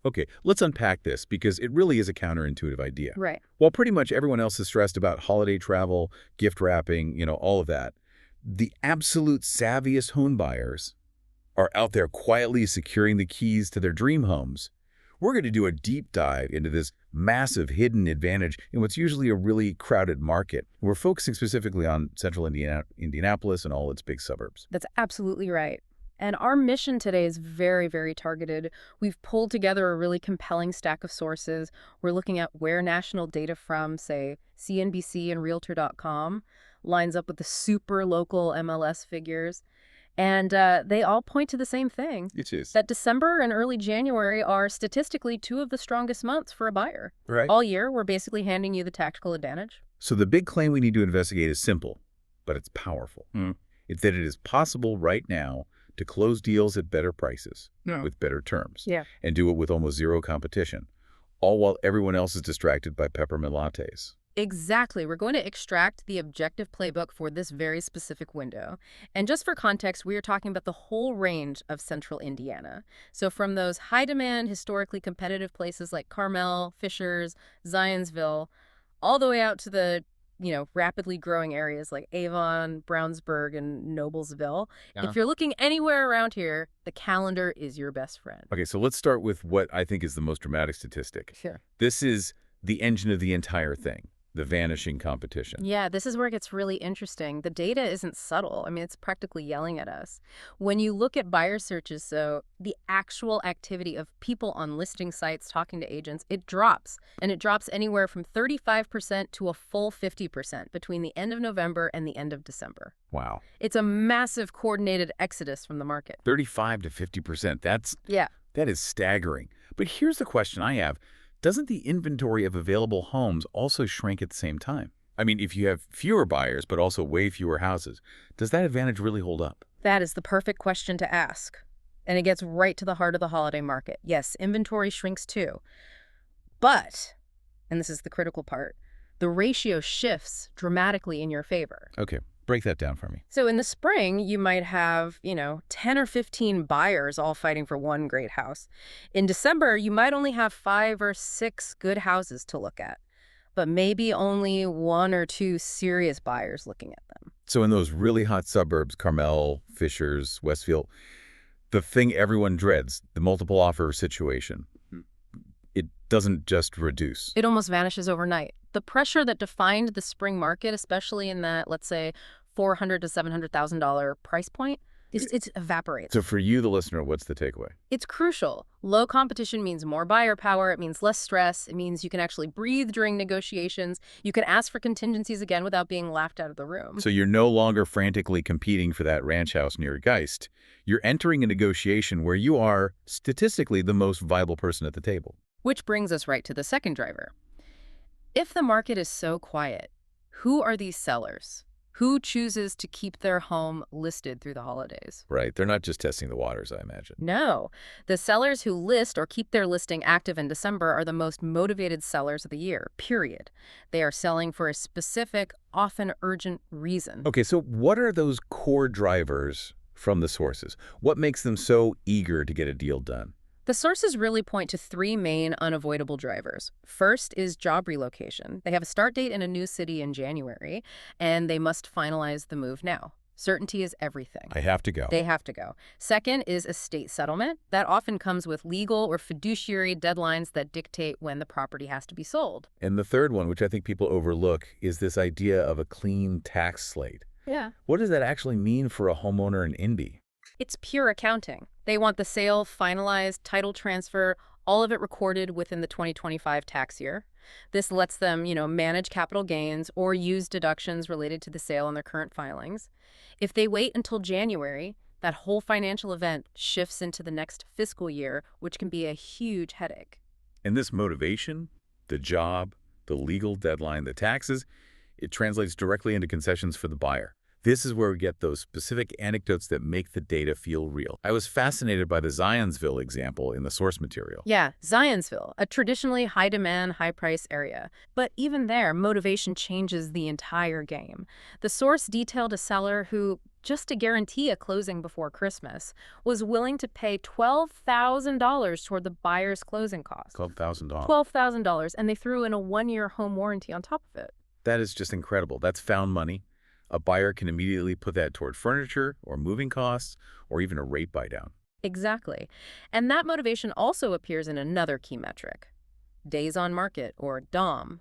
Okay, let's unpack this because it really is a counterintuitive idea. Right. While pretty much everyone else is stressed about holiday travel, gift wrapping, all of that, the absolute savviest home buyers are out there quietly securing the keys to their dream homes. We're going to do a deep dive into this massive hidden advantage in what's usually a really crowded market. We're focusing specifically on central Indianapolis and all its big suburbs. That's absolutely right. And our mission today is very, very targeted. We've pulled together a really compelling stack of sources. We're looking at where national data from, say, CNBC and realtor.com, lines up with the super local MLS figures. And they all point to the same thing. It is. That December and early January are statistically two of the strongest months for a buyer. Right. All year, we're basically handing you the tactical advantage. So the big claim we need to investigate is simple, but it's powerful. It's that it is possible right now to close deals at better prices with better terms and do it with almost zero competition, all while everyone else is distracted by peppermint lattes. Exactly. We're going to extract the objective playbook for this very specific window. And just for context, we are talking about the whole range of central Indiana. So from those high-demand, historically competitive places like Carmel, Fishers, Zionsville, all the way out to the rapidly growing areas like Avon, Brownsburg, and Noblesville. If you're looking anywhere around here, the calendar is your best friend. Okay, so let's start with what I think is the most dramatic statistic. Sure. This is the engine of the entire thing, the vanishing competition. Yeah, this is where it gets really interesting. The data isn't subtle. I mean, it's practically yelling at us. When you look at buyer searches, so the actual activity of people on listing sites talking to agents, it drops. And it drops anywhere from 35% to a full 50% between the end of November and the end of December. Wow. It's a massive coordinated exodus from the market. 35 to 50%. That is staggering. But here's the question I have. Doesn't the inventory of available homes also shrink at the same time? I mean, if you have fewer buyers but also way fewer houses, does that advantage really hold up? That is the perfect question to ask. And it gets right to the heart of the holiday market. Yes, inventory shrinks too. But, and this is the critical part, the ratio shifts dramatically in your favor. Okay, break that down for me. So in the spring, you might have, 10 or 15 buyers all fighting for one great house. In December, you might only have 5 or 6 good houses to look at, but maybe only 1 or 2 serious buyers looking at them. So in those really hot suburbs, Carmel, Fishers, Westfield, the thing everyone dreads, the multiple offer situation, it doesn't just reduce. It almost vanishes overnight. The pressure that defined the spring market, especially in that, let's say, $400,000 to $700,000 price point, it evaporates. So for you, the listener, what's the takeaway? It's crucial. Low competition means more buyer power. It means less stress. It means you can actually breathe during negotiations. You can ask for contingencies again without being laughed out of the room. So you're no longer frantically competing for that ranch house near Geist. You're entering a negotiation where you are statistically the most viable person at the table. Which brings us right to the second driver. If the market is so quiet, who are these sellers? Who chooses to keep their home listed through the holidays? Right. They're not just testing the waters, I imagine. No. The sellers who list or keep their listing active in December are the most motivated sellers of the year, period. They are selling for a specific, often urgent reason. Okay, so what are those core drivers from the sources? What makes them so eager to get a deal done? The sources really point to 3 main unavoidable drivers. First is job relocation. They have a start date in a new city in January, and they must finalize the move now. Certainty is everything. I have to go. They have to go. Second is estate settlement. That often comes with legal or fiduciary deadlines that dictate when the property has to be sold. And the third one, which I think people overlook, is this idea of a clean tax slate. Yeah. What does that actually mean for a homeowner in Indy? It's pure accounting. They want the sale finalized, title transfer, all of it recorded within the 2025 tax year. This lets them, manage capital gains or use deductions related to the sale in their current filings. If they wait until January, that whole financial event shifts into the next fiscal year, which can be a huge headache. And this motivation, the job, the legal deadline, the taxes, it translates directly into concessions for the buyer. This is where we get those specific anecdotes that make the data feel real. I was fascinated by the Zionsville example in the source material. Yeah, Zionsville, a traditionally high-demand, high-price area. But even there, motivation changes the entire game. The source detailed a seller who just to guarantee a closing before Christmas, was willing to pay $12,000 toward the buyer's closing costs. $12,000. $12,000, and they threw in a 1-year home warranty on top of it. That is just incredible. That's found money. A buyer can immediately put that toward furniture or moving costs or even a rate buy-down. Exactly. And that motivation also appears in another key metric, days on market, or DOM.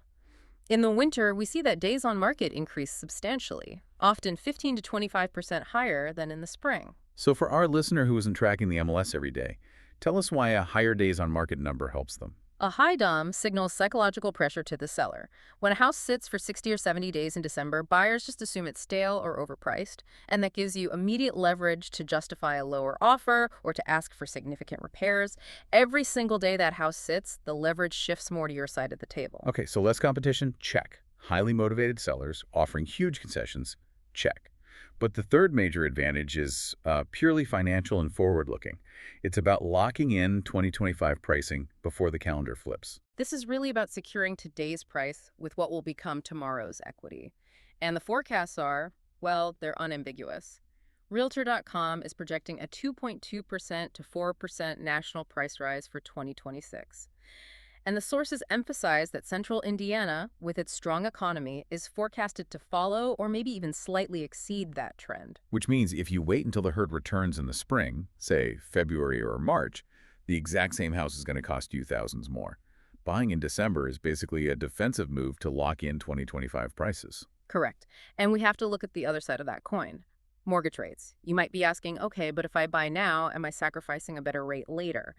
In the winter, we see that days on market increase substantially, often 15 to 25% higher than in the spring. So for our listener who isn't tracking the MLS every day, tell us why a higher days on market number helps them. A high DOM signals psychological pressure to the seller. When a house sits for 60 or 70 days in December, buyers just assume it's stale or overpriced, and that gives you immediate leverage to justify a lower offer or to ask for significant repairs. Every single day that house sits, the leverage shifts more to your side of the table. Okay, so less competition, check. Highly motivated sellers offering huge concessions, check. But the third major advantage is purely financial and forward-looking. It's about locking in 2025 pricing before the calendar flips. This is really about securing today's price with what will become tomorrow's equity. And the forecasts are, well, they're unambiguous. Realtor.com is projecting a 2.2% to 4% national price rise for 2026. And the sources emphasize that central Indiana, with its strong economy, is forecasted to follow or maybe even slightly exceed that trend. Which means if you wait until the herd returns in the spring, say February or March, the exact same house is going to cost you thousands more. Buying in December is basically a defensive move to lock in 2025 prices. Correct. And we have to look at the other side of that coin. Mortgage rates. You might be asking, okay, but if I buy now, am I sacrificing a better rate later?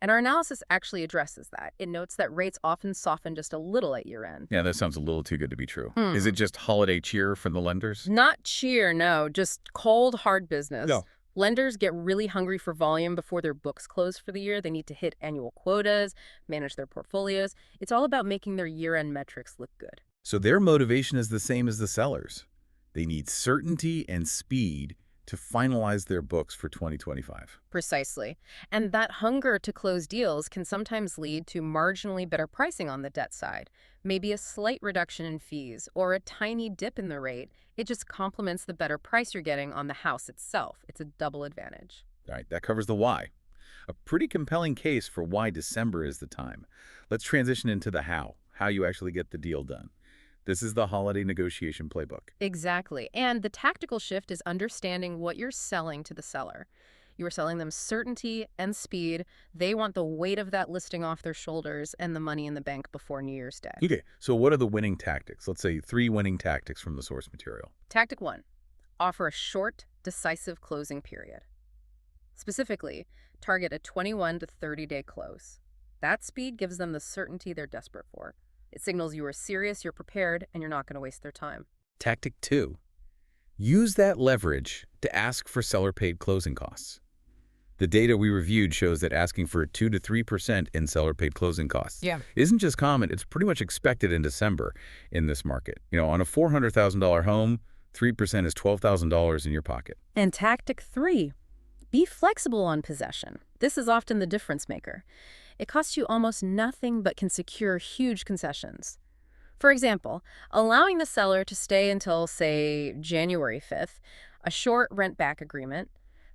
And our analysis actually addresses that. It notes that rates often soften just a little at year-end. Yeah, that sounds a little too good to be true. Is it just holiday cheer from the lenders? Not cheer, no. Just cold, hard business. No. Lenders get really hungry for volume before their books close for the year. They need to hit annual quotas, manage their portfolios. It's all about making their year-end metrics look good. So their motivation is the same as the sellers. They need certainty and speed to finalize their books for 2025. Precisely. And that hunger to close deals can sometimes lead to marginally better pricing on the debt side, maybe a slight reduction in fees or a tiny dip in the rate. It just complements the better price you're getting on the house itself. It's a double advantage. All right, that covers the why. A pretty compelling case for why December is the time. Let's transition into the how you actually get the deal done. This is the holiday negotiation playbook. Exactly. And the tactical shift is understanding what you're selling to the seller. You are selling them certainty and speed. They want the weight of that listing off their shoulders and the money in the bank before New Year's Day. Okay, so what are the winning tactics? Let's say 3 winning tactics from the source material. Tactic 1, offer a short, decisive closing period. Specifically, target a 21 to 30-day close. That speed gives them the certainty they're desperate for. It signals you are serious, you're prepared, and you're not going to waste their time. Tactic 2, use that leverage to ask for seller-paid closing costs. The data we reviewed shows that asking for 2 to 3% in seller-paid closing costs isn't just common, it's pretty much expected in December in this market. You know, on a $400,000 home, 3% is $12,000 in your pocket. And tactic 3, be flexible on possession. This is often the difference maker. It costs you almost nothing but can secure huge concessions. For example, allowing the seller to stay until, say, January 5th, a short rent-back agreement,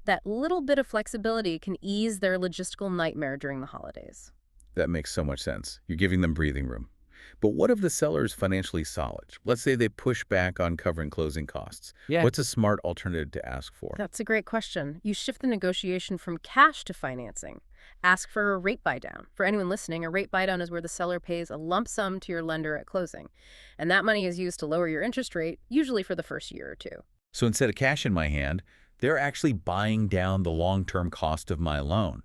that little bit of flexibility can ease their logistical nightmare during the holidays. That makes so much sense. You're giving them breathing room. But what if the seller is financially solid? Let's say they push back on covering closing costs. What's a smart alternative to ask for? That's a great question. You shift the negotiation from cash to financing. Ask for a rate buy-down. For anyone listening, a rate buy-down is where the seller pays a lump sum to your lender at closing. And that money is used to lower your interest rate, usually for the first year or two. So instead of cash in my hand, they're actually buying down the long-term cost of my loan.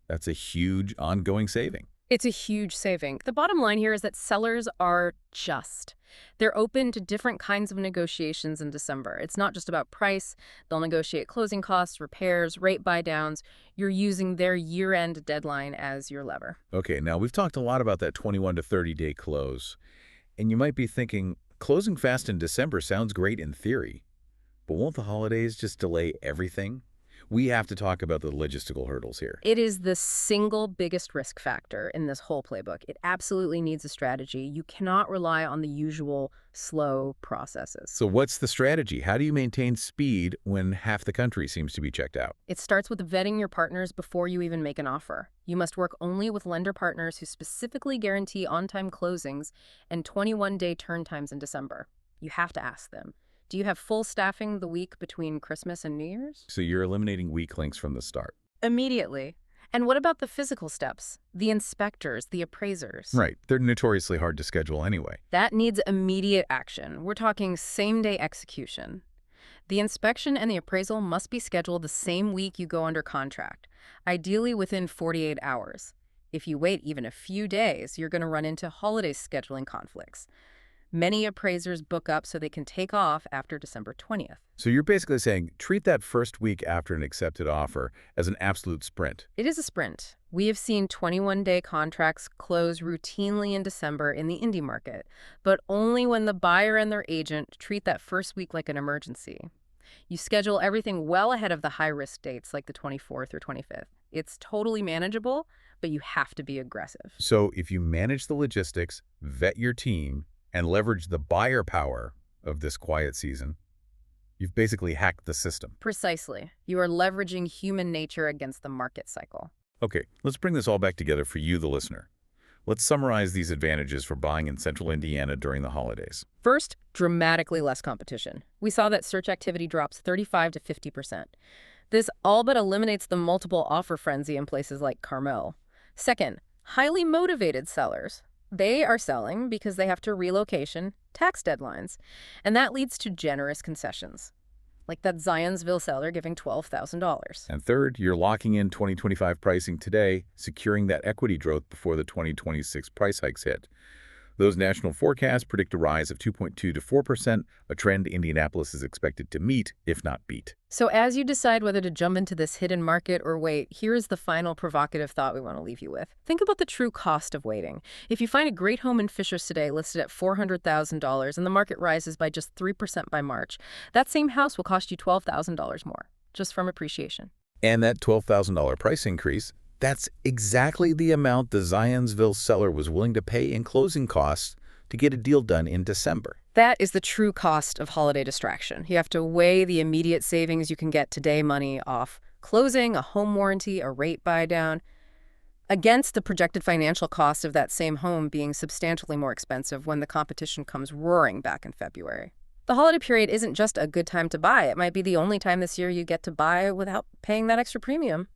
That's a huge ongoing saving. It's a huge saving. The bottom line here is that sellers are just. They're open to different kinds of negotiations in December. It's not just about price. They'll negotiate closing costs, repairs, rate buy-downs. You're using their year-end deadline as your lever. Okay, now we've talked a lot about that 21 to 30-day close. And you might be thinking, closing fast in December sounds great in theory. But won't the holidays just delay everything? We have to talk about the logistical hurdles here. It is the single biggest risk factor in this whole playbook. It absolutely needs a strategy. You cannot rely on the usual slow processes. So what's the strategy? How do you maintain speed when half the country seems to be checked out? It starts with vetting your partners before you even make an offer. You must work only with lender partners who specifically guarantee on-time closings and 21-day turn times in December. You have to ask them, do you have full staffing the week between Christmas and New Year's? So you're eliminating weak links from the start. Immediately. And what about the physical steps? The inspectors, the appraisers? Right. They're notoriously hard to schedule anyway. That needs immediate action. We're talking same-day execution. The inspection and the appraisal must be scheduled the same week you go under contract, ideally within 48 hours. If you wait even a few days, you're going to run into holiday scheduling conflicts. Many appraisers book up so they can take off after December 20th. So you're basically saying treat that first week after an accepted offer as an absolute sprint. It is a sprint. We have seen 21-day contracts close routinely in December in the Indy market, but only when the buyer and their agent treat that first week like an emergency. You schedule everything well ahead of the high-risk dates like the 24th or 25th. It's totally manageable, but you have to be aggressive. So if you manage the logistics, vet your team, and leverage the buyer power of this quiet season, you've basically hacked the system. Precisely. You are leveraging human nature against the market cycle. Okay, let's bring this all back together for you, the listener. Let's summarize these advantages for buying in central Indiana during the holidays. First, dramatically less competition. We saw that search activity drops 35 to 50%. This all but eliminates the multiple offer frenzy in places like Carmel. Second, highly motivated sellers. They are selling because they have to relocation, tax deadlines, and that leads to generous concessions, like that Zionsville seller giving $12,000. And third, you're locking in 2025 pricing today, securing that equity growth before the 2026 price hikes hit. Those national forecasts predict a rise of 2.2 to 4%, a trend Indianapolis is expected to meet, if not beat. So as you decide whether to jump into this hidden market or wait, here's the final provocative thought we want to leave you with. Think about the true cost of waiting. If you find a great home in Fishers today listed at $400,000 and the market rises by just 3% by March, that same house will cost you $12,000 more, just from appreciation. And that $12,000 price increase, that's exactly the amount the Zionsville seller was willing to pay in closing costs to get a deal done in December. That is the true cost of holiday distraction. You have to weigh the immediate savings you can get today money off closing, a home warranty, a rate buy down, against the projected financial cost of that same home being substantially more expensive when the competition comes roaring back in February. The holiday period isn't just a good time to buy. It might be the only time this year you get to buy without paying that extra premium.